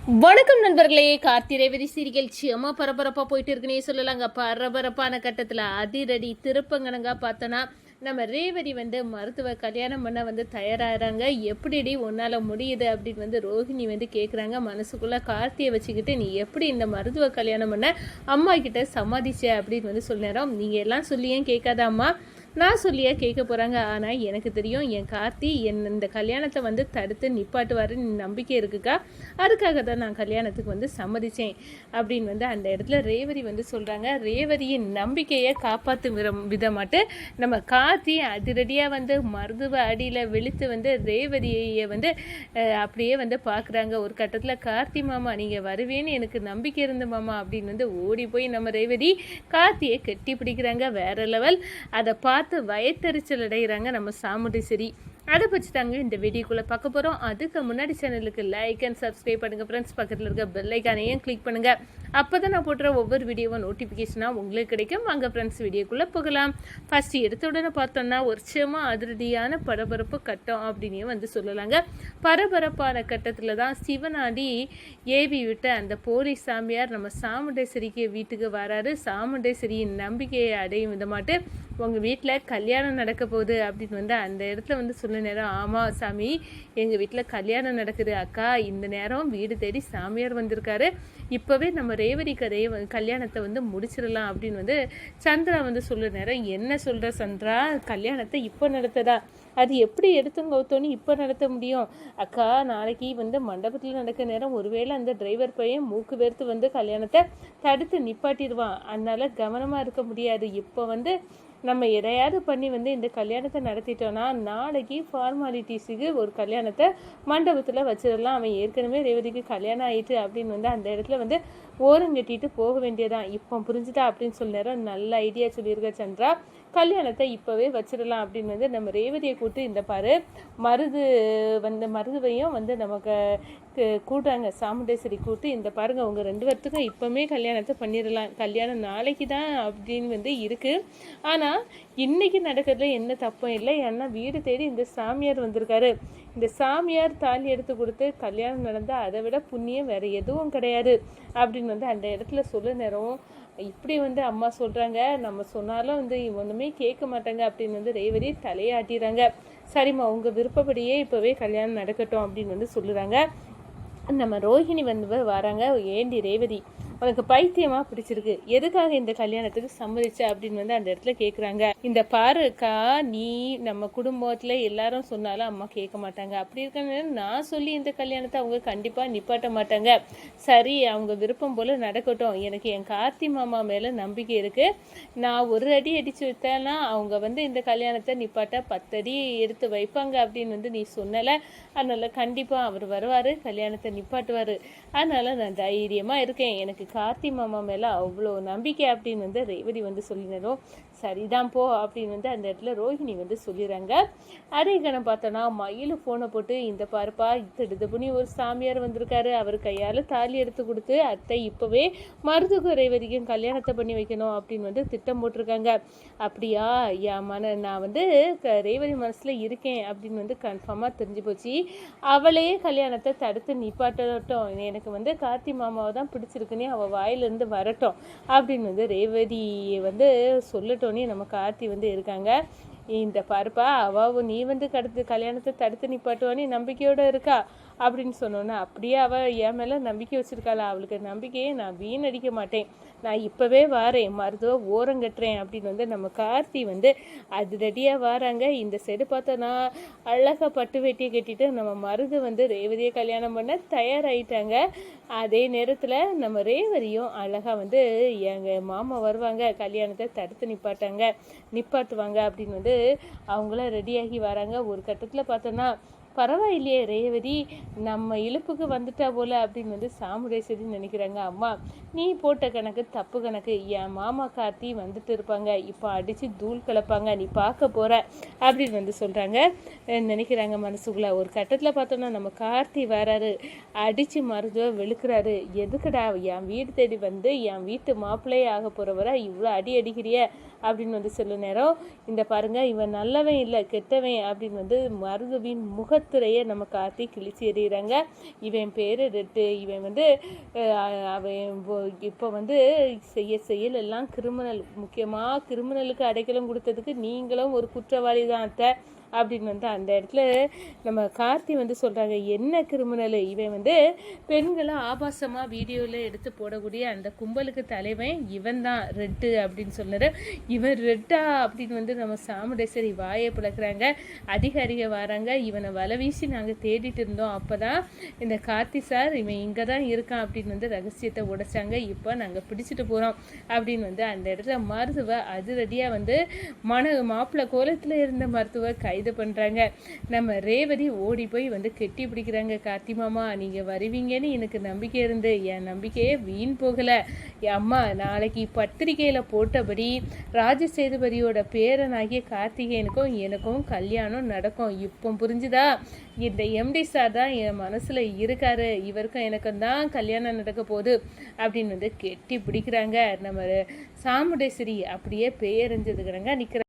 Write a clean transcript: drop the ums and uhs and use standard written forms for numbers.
வணக்கம் நண்பர்களே. கார்த்தி ரேவதி சீரியல் செம பரபரப்பாக போயிட்டு இருக்குன்னே சொல்லலாங்க. பரபரப்பான கட்டத்தில் அதிரடி திருப்பங்கனங்க பார்த்தோன்னா நம்ம ரேவதி மருத்துவ கல்யாணம் பண்ண தயாராகிறாங்க. எப்படிடி உன்னால் முடியுது அப்படின்னு ரோஹிணி கேட்குறாங்க. மனசுக்குள்ளே கார்த்தியை வச்சுக்கிட்டு நீ எப்படி இந்த மருத்துவ கல்யாணம் பண்ண அம்மா கிட்ட சமாதிச்ச அப்படின்னு சொல்லினோம். நீங்கள் எல்லாம் சொல்லியும் கேட்காத அம்மா, நான் சொல்லியா கேட்க போகிறாங்க. ஆனால் எனக்கு தெரியும் என் கார்த்தி இந்த கல்யாணத்தை தடுத்து நிப்பாட்டுவாருன்னு நம்பிக்கை இருக்குக்கா. அதுக்காக தான் நான் கல்யாணத்துக்கு சம்மதித்தேன் அப்படின்னு அந்த இடத்துல ரேவதி சொல்கிறாங்க. ரேவதியின் நம்பிக்கையை காப்பாற்று விதமாட்டு நம்ம கார்த்தி அதிரடியாக மருத்துவ அடியில் வெளுத்து ரேவதியை அப்படியே பார்க்குறாங்க. ஒரு கட்டத்தில் கார்த்தி மாமா நீங்கள் வருவேன்னு எனக்கு நம்பிக்கை இருந்த மாமா அப்படின்னு ஓடி போய் நம்ம ரேவதி கார்த்தியை கட்டி பிடிக்கிறாங்க. வேற லெவல். அதை பார்த்து வயத்தறிச்சல் அடைகிறாங்க நம்ம சாமுண்டீஸ்வரி. அதை பற்றி தாங்க இந்த வீடியோக்குள்ளே பார்க்க போகிறோம். அதுக்கு முன்னாடி சேனலுக்கு லைக் அண்ட் சப்ஸ்கிரைப் பண்ணுங்கள் ஃப்ரெண்ட்ஸ். பக்கத்தில் இருக்க பெல் ஐக்கானையும் கிளிக் பண்ணுங்கள். அப்போ தான் நான் போடுற ஒவ்வொரு வீடியோவும் நோட்டிஃபிகேஷனாக உங்களுக்கு கிடைக்கும். வாங்க ஃப்ரெண்ட்ஸ் வீடியோக்குள்ளே போகலாம். ஃபஸ்ட்டு எடுத்த உடனே பார்த்தோன்னா ஒரு செம அதிரடியான பரபரப்பு கட்டம் அப்படின்னே சொல்லலாங்க. பரபரப்பான கட்டத்தில் தான் சிவனாடி ஏவி விட்ட அந்த போலீஸ் சாமியார் நம்ம சாமுண்டேஸ்வரிக்கு வீட்டுக்கு வராரு. சாமுண்டேஸ்வரியின் நம்பிக்கையை அடையும் விதமாட்டு உங்கள் வீட்டில் கல்யாணம் நடக்க போகுது அப்படின்னு அந்த இடத்துல சொல்ல நேரம், ஆமாம் சாமி எங்கள் வீட்டில் கல்யாணம் நடக்குது அக்கா. இந்த நேரம் வீடு தேடி சாமியார் வந்திருக்காரு. இப்போவே நம்ம ரேவதி கதையை கல்யாணத்தை முடிச்சிடலாம் அப்படின்னு சந்திரா சொல்ல நேரம், என்ன சொல்கிற சந்திரா, கல்யாணத்தை இப்போ நடத்ததா? அது எப்படி எடுத்துங்கோத்தோன்னு இப்போ நடத்த முடியும் அக்கா? நாளைக்கு மண்டபத்தில் நடக்க நேரம் ஒருவேளை அந்த டிரைவர் பையன் மூக்கு வேர்த்து கல்யாணத்தை தடுத்து நிப்பாட்டிடுவான். அதனால கவனமாக இருக்க முடியாது. இப்போ நம்ம எதையாவது பண்ணி இந்த கல்யாணத்தை நடத்திட்டோன்னா நாளைக்கு ஃபார்மாலிட்டிஸுக்கு ஒரு கல்யாணத்தை மண்டபத்தில் வச்சிடலாம். அவன் ஏற்கனவே ரேவதிக்கு கல்யாணம் ஆயிட்டு அப்படின்னு அந்த இடத்துல ஓரங்கட்டிட்டு போக வேண்டியதான். இப்போ புரிஞ்சுட்டா அப்படின்னு சொல்ல நேரம், நல்ல ஐடியா சொல்லியிருக்க சந்திரா. கல்யாணத்தை இப்போவே வச்சிடலாம் அப்படின்னு நம்ம ரேவதியை கூட்டு இந்த பாரு மருதுவையும் நமக்கு கூட்டாங்க. சாமுண்டேஸ்வரி கூட்டு இந்த பாருங்க, அவங்க 2 பேர்த்துக்கும் இப்போமே கல்யாணத்தை பண்ணிடலாம். கல்யாணம் நாளைக்கு தான் அப்படின்னு இருக்குது. ஆனால் இன்னைக்கு நடக்கிறதுல எந்த தப்பும் இல்லை. ஏன்னா வீடு தேடி இந்த சாமியார் வந்திருக்காரு. இந்த சாமியார் தாலி எடுத்து கொடுத்து கல்யாணம் நடந்தால் அதை விட புண்ணியம் வேறு எதுவும் கிடையாது அப்படின்னு அந்த இடத்துல சொல்ல நேரம், இப்படி அம்மா சொல்கிறாங்க, நம்ம சொன்னாலும் ஒன்றுமே கேட்க மாட்டாங்க அப்படின்னு ரேவதி தலையாட்டிடுறாங்க. சரிம்மா உங்கள் விருப்பப்படியே இப்போவே கல்யாணம் நடக்கட்டும் அப்படின்னு சொல்லுறாங்க. நம்ம ரோஹிணி வராங்க. ஏண்டி ரேவதி, உனக்கு பைத்தியமா பிடிச்சிருக்கு, எதுக்காக இந்த கல்யாணத்துக்கு சம்மதிச்ச அப்படின்னு அந்த இடத்துல கேட்குறாங்க. இந்த பாருக்கா, நீ நம்ம குடும்பத்தில் எல்லாரும் சொன்னாலும் அம்மா கேட்க மாட்டாங்க. அப்படி இருக்க நான் சொல்லி இந்த கல்யாணத்தை அவங்க கண்டிப்பாக நிப்பாட்ட மாட்டாங்க. சரி, அவங்க விருப்பம் போல் நடக்கட்டும். எனக்கு என் கார்த்தி மாமா மேலே நம்பிக்கை இருக்குது. நான் ஒரு அடி அடித்து வைத்தேன்னா அவங்க இந்த கல்யாணத்தை நிப்பாட்ட 10 அடி எடுத்து வைப்பாங்க அப்படின்னு நீ சொன்னலை. அதனால கண்டிப்பாக அவர் வருவார், கல்யாணத்தை நிப்பாட்டுவார். அதனால நான் தைரியமாக இருக்கேன். எனக்கு கார்த்தி மாமா மேலே அவ்வளோ நம்பிக்கை அப்படின்னு ரேவதி சொல்லினோம். சரிதான் போ அப்படின்னு அந்த இடத்துல ரோஹிணி சொல்லிடுறாங்க. அதே கணம் பார்த்தோன்னா மயில் ஃபோனை போட்டு, இந்த பாருப்பா திடுது பண்ணி ஒரு சாமியார் வந்திருக்காரு. அவர் கையால் தாலி எடுத்து கொடுத்து அத்தை இப்போவே மருதுக்கு ரேவதிக்கும் கல்யாணத்தை பண்ணி வைக்கணும் அப்படின்னு திட்டம் போட்டிருக்காங்க. அப்படியா? நான் ரேவதி மனசில் இருக்கேன் அப்படின்னு கன்ஃபார்மாக தெரிஞ்சு போச்சு. அவளே கல்யாணத்தை தடுத்து நிப்பாட்டட்டும். எனக்கு கார்த்தி மாமாவை தான் பிடிச்சிருக்குன்னே அவள் வாயிலிருந்து வரட்டும் அப்படின்னு ரேவதியை சொல்லட்டோன்னே நம்ம கார்த்தி இருக்காங்க. இந்த பாருப்பா, நீ கல்யாணத்தை தடுத்து நிப்பாட்டுவான்னு நம்பிக்கையோடு இருக்கா அப்படின்னு சொன்னோன்னா, அப்படியே அவள் என் மேலே நம்பிக்கை வச்சுருக்காளா? அவளுக்கு நம்பிக்கையை நான் வீணடிக்க மாட்டேன். நான் இப்போவே வாரேன், மருத்துவ ஓரங்கட்டுறேன் அப்படின்னு நம்ம கார்த்தி அது ரெடியாக வராங்க. இந்த சைடு பார்த்தோன்னா அழகாக பட்டு வேட்டியை கட்டிட்டு நம்ம மருது ரேவதியை கல்யாணம் பண்ண தயாராகிட்டாங்க. அதே நேரத்தில் நம்ம ரேவதியும் அழகாக எங்கள் மாமா வருவாங்க, கல்யாணத்தை தடுத்து நிப்பாட்டுவாங்க அப்படின்னு அவங்கள ரெடியாகி வராங்க. ஒரு கட்டத்தில் பார்த்தோன்னா, பரவாயில்லையே ரேவதி நம்ம இழுப்புக்கு வந்துட்டா போல அப்படின்னு சாமுண்டேஸ்வரி நினைக்கிறாங்க. அம்மா நீ போட்ட கணக்கு தப்பு கணக்கு. என் மாமா கார்த்தி வந்துட்டு இருப்பாங்க, இப்போ அடித்து தூள் கலப்பாங்க, நீ பார்க்க போகிற அப்படின்னு சொல்கிறாங்க நினைக்கிறாங்க மனசுக்குள்ள. ஒரு கட்டத்தில் பார்த்தோன்னா நம்ம கார்த்தி வராரு, அடித்து மருத்துவ வெளுக்கிறாரு. எதுக்குடா என் வீடு தேடி என் வீட்டு மாப்பிள்ளையே ஆக போகிறவரை இவ்வளோ அடி அடிக்கிறிய அப்படின்னு வந்து சொல்ல நேரம் இந்த பாருங்க இவன் நல்லவன் இல்லை கெட்டவன் அப்படின்னு வந்து மருதுவின் முகத்துறையை நம்ம கார்த்தி கிழிச்சு எறிகிறாங்க. இவன் பேர் ரெட்டு, இவன் வந்து அவன் இப்போ வந்து செயல் எல்லாம் கிரிமினல், முக்கியமாக கிரிமினலுக்கு அடைக்கலம் கொடுத்ததுக்கு நீங்களும் ஒரு குற்றவாளி தான் அத்தை அப்படின்னு வந்து அந்த இடத்துல நம்ம கார்த்தி வந்து சொல்கிறாங்க. என்ன கிரிமினல், இவன் வந்து பெண்களை ஆபாசமாக வீடியோவில் எடுத்து போடக்கூடிய அந்த கும்பலுக்கு தலைவன் இவன் தான் ரெட்டு அப்படின்னு சொன்னார். இவன் ரெட்டா அப்படின்னு வந்து நம்ம சாமுண்டேஸ்வரி வாயை பிளக்குறாங்க. அதிகாரிகள் வராங்க, இவனை வலை வீசி நாங்கள் தேடிட்டு இருந்தோம், அப்போ தான் இந்த கார்த்தி சார் இவன் இங்கே தான் இருக்கான் அப்படின்னு வந்து ரகசியத்தை உடைச்சாங்க, இப்போ நாங்கள் பிடிச்சிட்டு போகிறோம் அப்படின்னு வந்து அந்த இடத்துல மருத்துவ அதிரடியாக வந்து மாப்பிள்ளை கோலத்தில் இருந்த மருத்துவ கைது பண்றாங்க. நம்ம ரேவதி ஓடி போய் வந்து கெட்டி பிடிக்கிறாங்க. கார்த்தி மாமா நீங்கள் வருவீங்கன்னு எனக்கு நம்பிக்கை இருந்து என் நம்பிக்கையே வீண் போகல. அம்மா நாளைக்கு பத்திரிகையில போட்டபடி ராஜசேதுபதியோட பேரனாகிய கார்த்திகேயனுக்கும் எனக்கும் கல்யாணம் நடக்கும். இப்போ புரிஞ்சுதா? இந்த எம்டி சார் தான் என் மனசுல இருக்காரு, இவருக்கும் எனக்கும் தான் கல்யாணம் நடக்க போகுது அப்படின்னு வந்து கெட்டி பிடிக்கிறாங்க. நம்ம சாமுண்டேஸ்வரி அப்படியே பேரஞ்சதுக்கிறாங்க நிற்கிறாங்க.